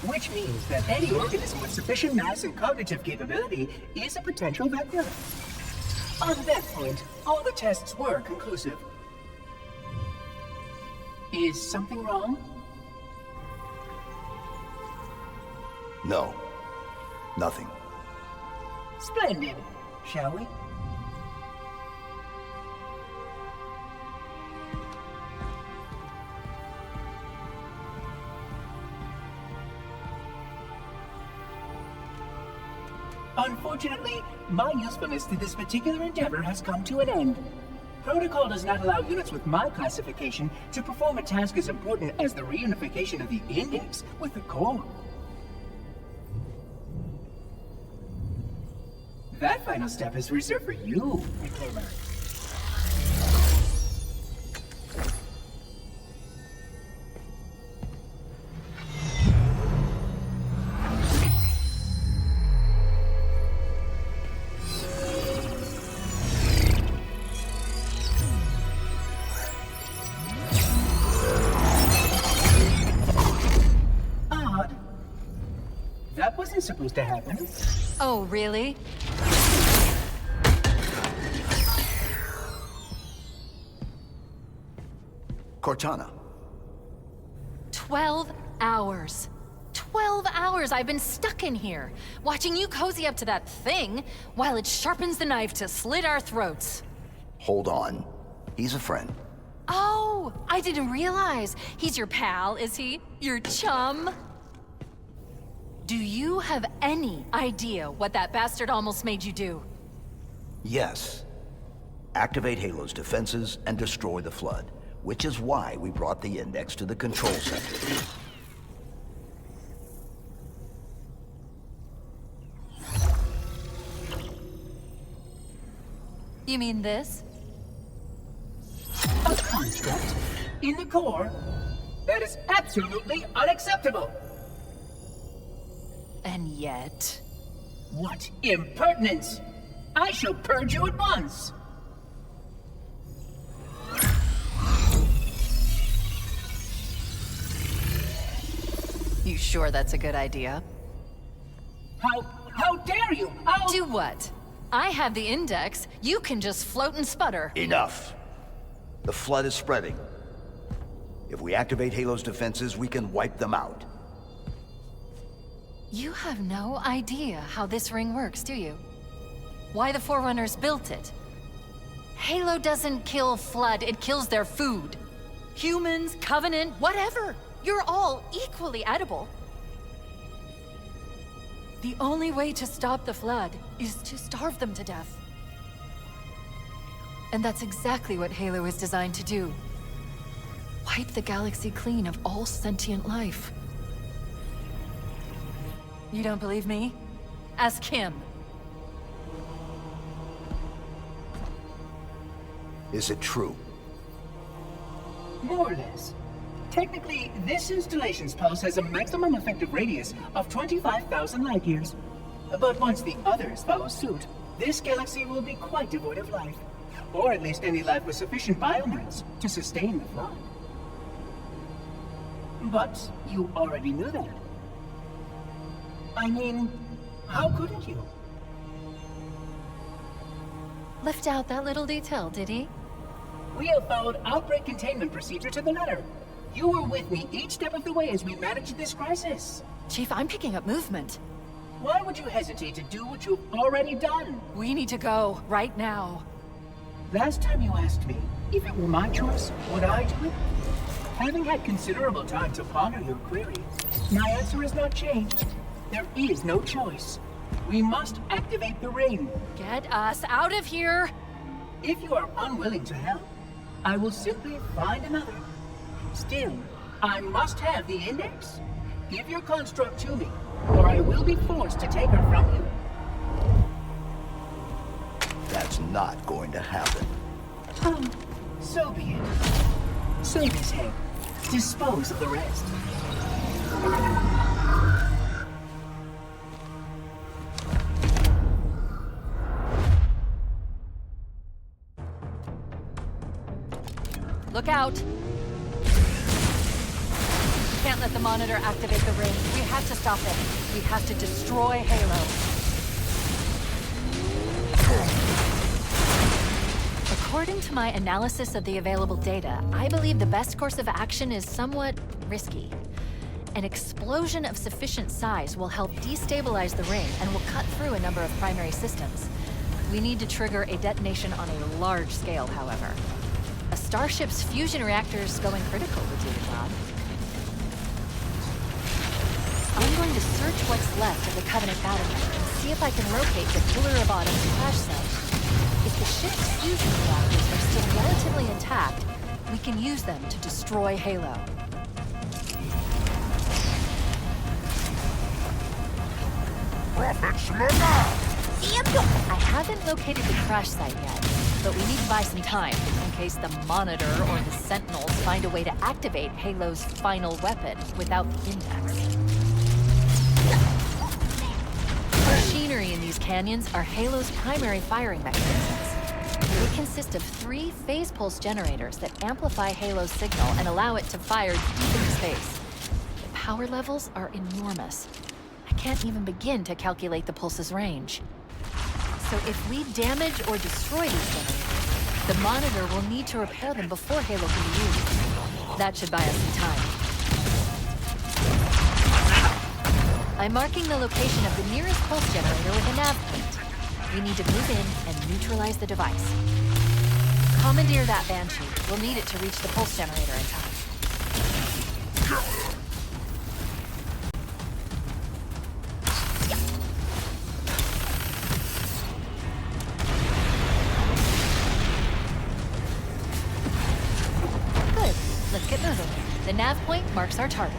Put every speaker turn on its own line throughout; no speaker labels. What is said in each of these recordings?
which means that any organism with sufficient mass and cognitive capability is a potential vector. On that point, all the tests were conclusive. Is something wrong?
No. Nothing.
Splendid. Shall we? Unfortunately, my usefulness to this particular endeavor has come to an end. Protocol does not allow units with my classification to perform a task as important as the reunification of the index with the core. That final step is reserved for you, Reclaimer. That wasn't supposed to happen.
Oh, really?
Cortana.
12 hours. 12 hours I've been stuck in here, watching you cozy up to that thing while it sharpens the knife to slit our throats.
Hold on. He's a friend.
Oh, I didn't realize. He's your pal, is he? Your chum? Do you have any idea what that bastard almost made you do?
Yes. Activate Halo's defenses and destroy the Flood, which is why we brought the Index to the control center.
You mean this?
A construct in the core? That is absolutely unacceptable!
And yet...
What impertinence! I shall purge you at once!
You sure that's a good idea?
How dare you!
Do what? I have the Index. You can just float and sputter.
Enough! The Flood is spreading. If we activate Halo's defenses, we can wipe them out.
You have no idea how this ring works, do you? Why the Forerunners built it? Halo doesn't kill Flood, it kills their food. Humans, Covenant, whatever. You're all equally edible. The only way to stop the Flood is to starve them to death. And that's exactly what Halo is designed to do. Wipe the galaxy clean of all sentient life. You don't believe me? Ask him.
Is it true?
More or less. Technically, this installation's pulse has a maximum effective radius of 25,000 light years. But once the others follow suit, this galaxy will be quite devoid of life. Or at least any life with sufficient biomass to sustain the Flood. But you already knew that. I mean, how couldn't you?
Left out that little detail, did he?
We have followed outbreak containment procedure to the letter. You were with me each step of the way as we managed this crisis.
Chief, I'm picking up movement.
Why would you hesitate to do what you've already done?
We need to go, right now.
Last time you asked me if it were my choice, would I do it? Having had considerable time to ponder your query, my answer has not changed. There is no choice. We must activate the ring.
Get us out of here!
If you are unwilling to help, I will simply find another. Still, I must have the Index. Give your construct to me, or I will be forced to take her from you.
That's not going to happen.
So be it. Save his head. Dispose of the rest.
Look out! can't let the Monitor activate the ring. We have to stop it. We have to destroy Halo. According to my analysis of the available data, I believe the best course of action is somewhat risky. An explosion of sufficient size will help destabilize the ring and will cut through a number of primary systems. We need to trigger a detonation on a large scale, however. A starship's fusion reactors going critical would do the job. I'm going to search what's left of the Covenant battery and see if I can locate the Pillar of Autumn's crash site. If the ship's fusion reactors are still relatively intact, we can use them to destroy Halo.
Prophet Slugger!
I haven't located the crash site yet, but we need to buy some time in case the Monitor or the Sentinels find a way to activate Halo's final weapon without the Index. Machinery in these canyons are Halo's primary firing mechanisms. They consist of 3 phase pulse generators that amplify Halo's signal and allow it to fire deep into space. The power levels are enormous. I can't even begin to calculate the pulse's range. So if we damage or destroy these generators, the Monitor will need to repair them before Halo can be used. That should buy us some time. I'm marking the location of the nearest pulse generator with a nav point. We need to move in and neutralize the device. Commandeer that Banshee. We'll need it to reach the pulse generator in time. Good. Let's get moving. The nav point marks our target.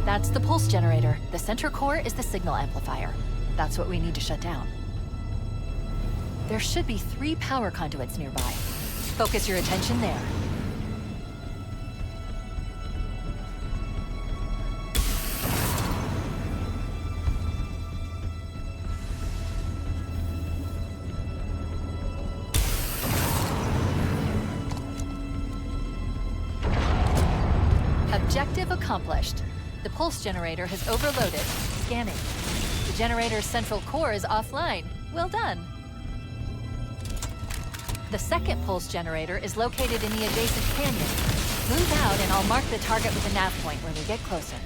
That's the pulse generator. The center core is the signal amplifier. That's what we need to shut down. There should be 3 power conduits nearby. Focus your attention there. Objective accomplished. The pulse generator has overloaded. Scanning. The generator's central core is offline. Well done. The second pulse generator is located in the adjacent canyon. Move out and I'll mark the target with a nav point when we get closer.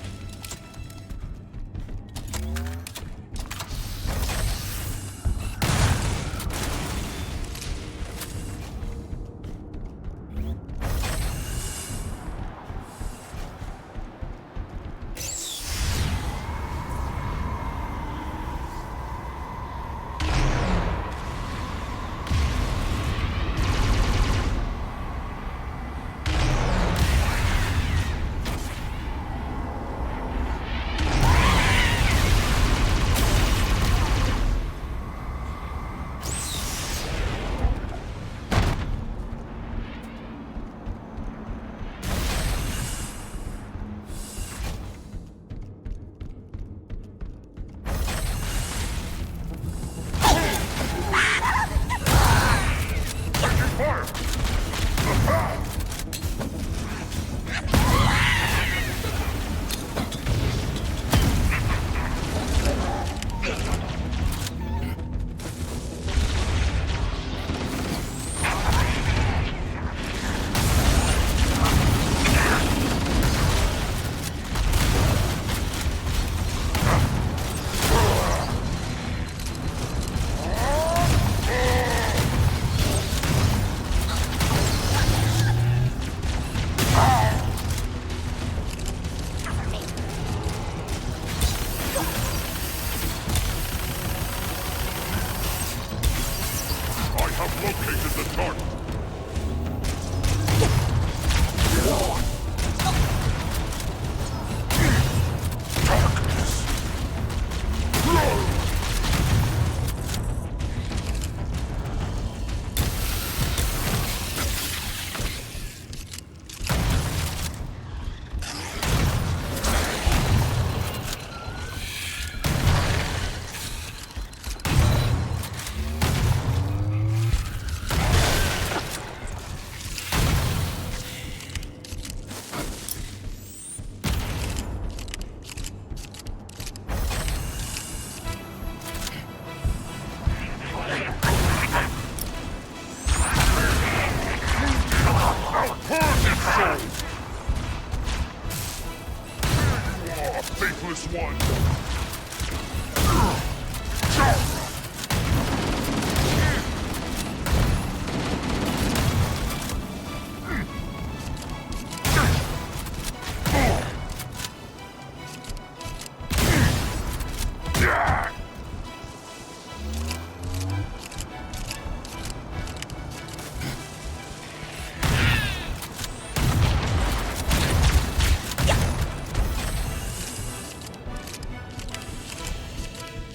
Ruthless one!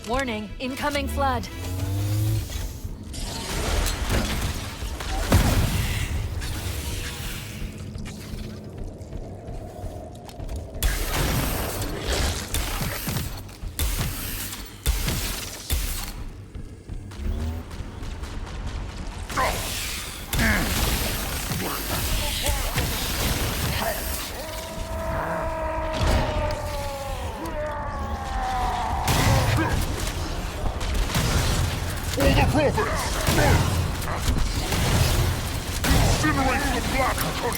Warning, incoming flood.
For the prophets! Incinerate the black control!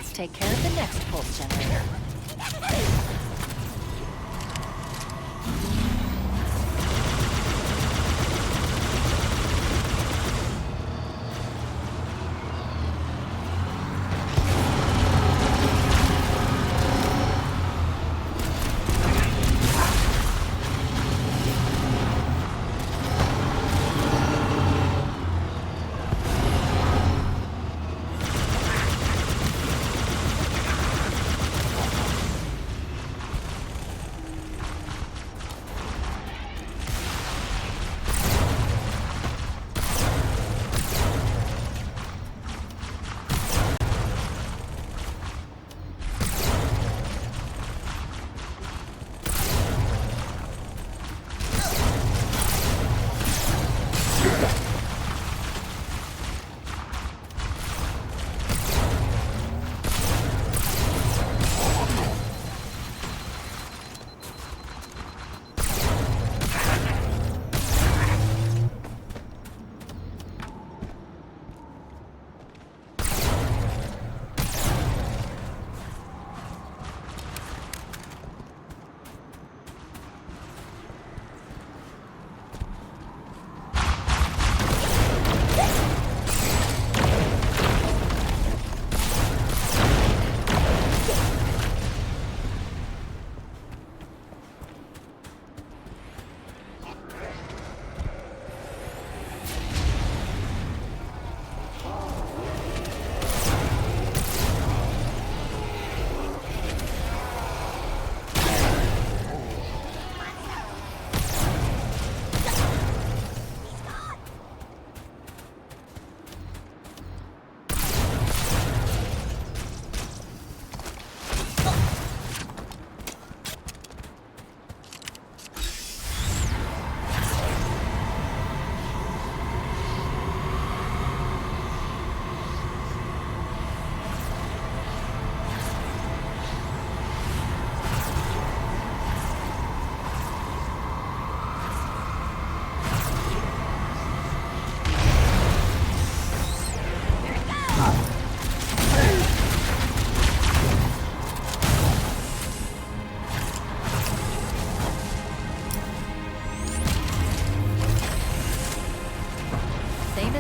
Let's take care of the next pulse generator.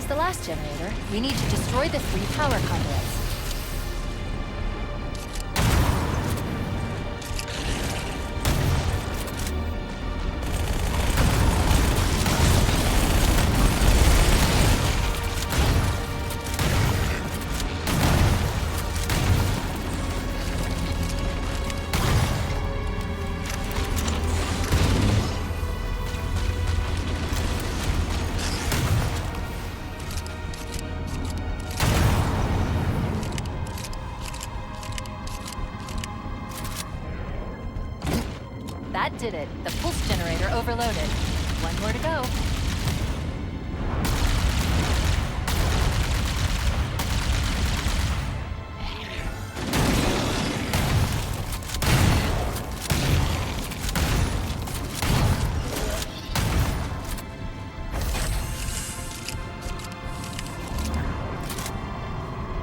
The last generator, we need to destroy the 3 power conduits. That did it. The pulse generator overloaded. One more to go.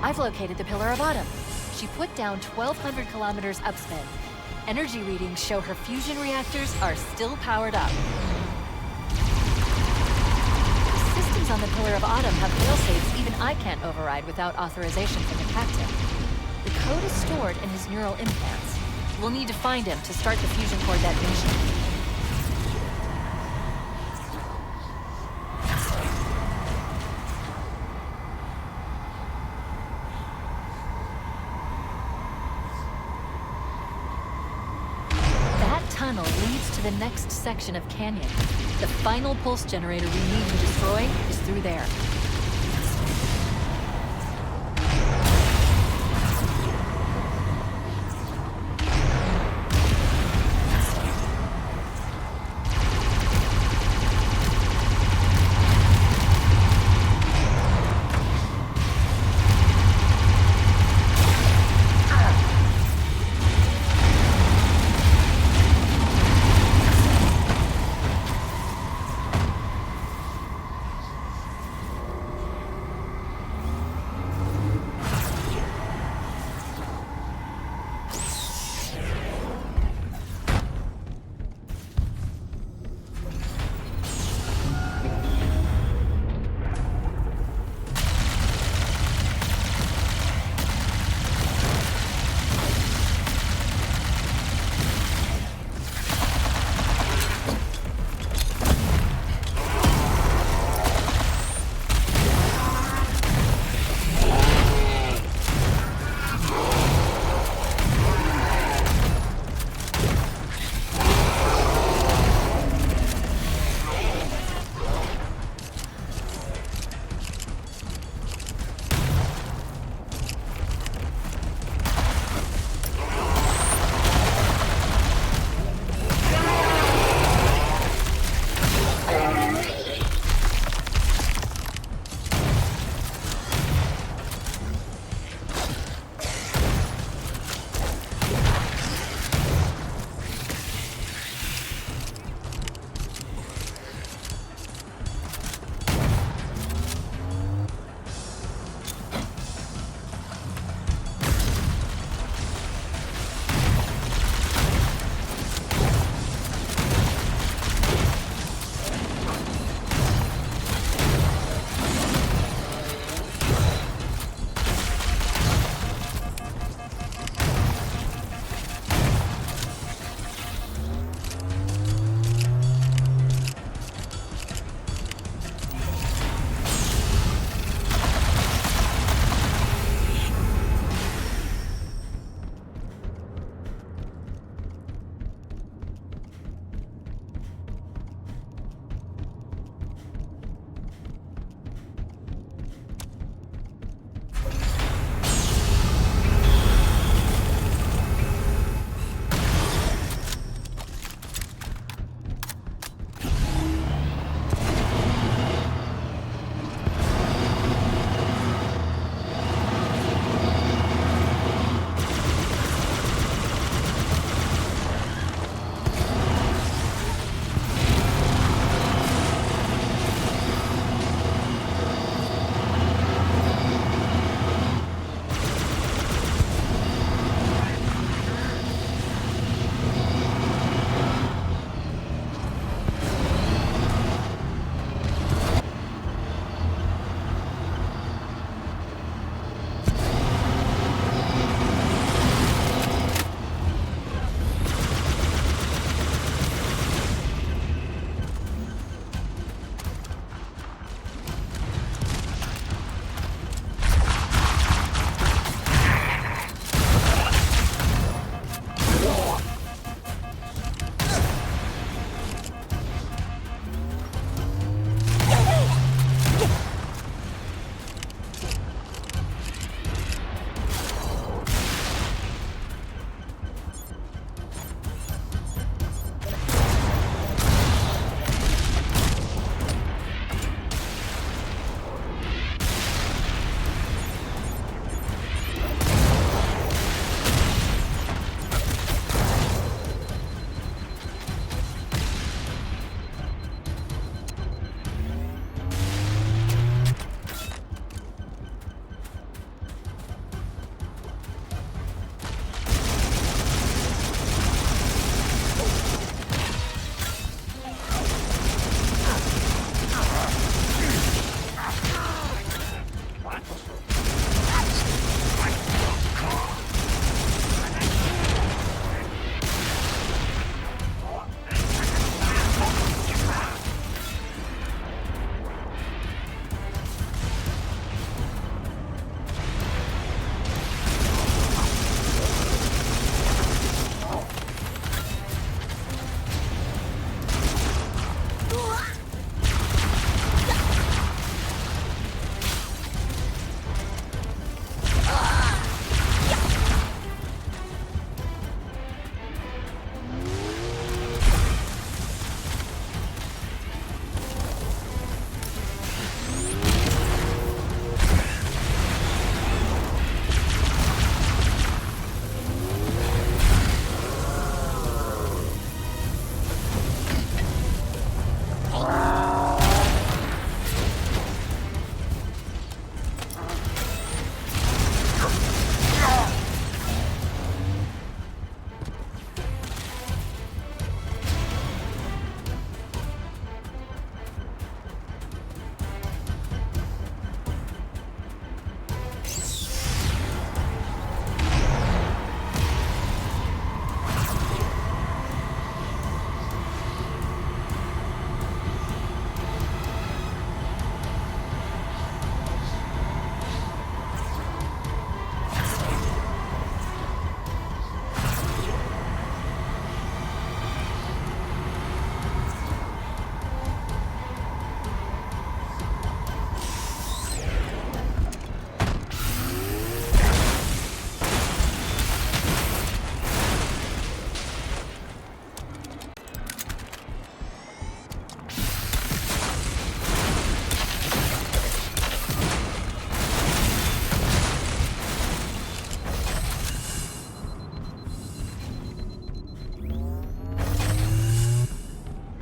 I've located the Pillar of Autumn. She put down 1,200 kilometers upspin. Energy readings show her fusion reactors are still powered up. The systems on the Pillar of Autumn have failsafes even I can't override without authorization from the captain. The code is stored in his neural implants. We'll need to find him to start the fusion core detonation. Tunnel leads to the next section of canyon. The final pulse generator we need to destroy is through there.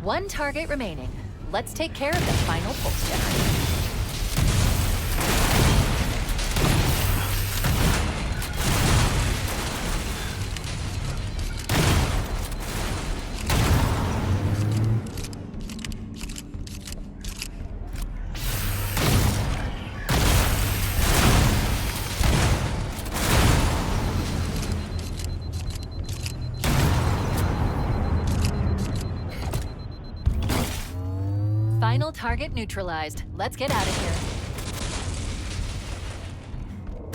One target remaining. Let's take care of the final pulse generator. Final target neutralized. Let's get out of here.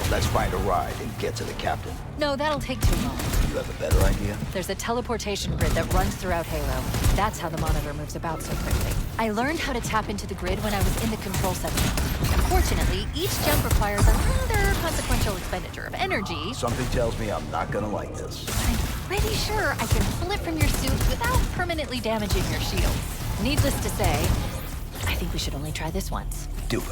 Let's find a ride and get to the captain.
No, that'll take too long.
You have a better idea?
There's a teleportation grid that runs throughout Halo. That's how the monitor moves about so quickly. I learned how to tap into the grid when I was in the control center. Unfortunately, each jump requires a rather consequential expenditure of energy.
Something tells me I'm not gonna like this.
I'm pretty sure I can pull it from your suit without permanently damaging your shields. Needless to say, I think we should only try this once.
Do it.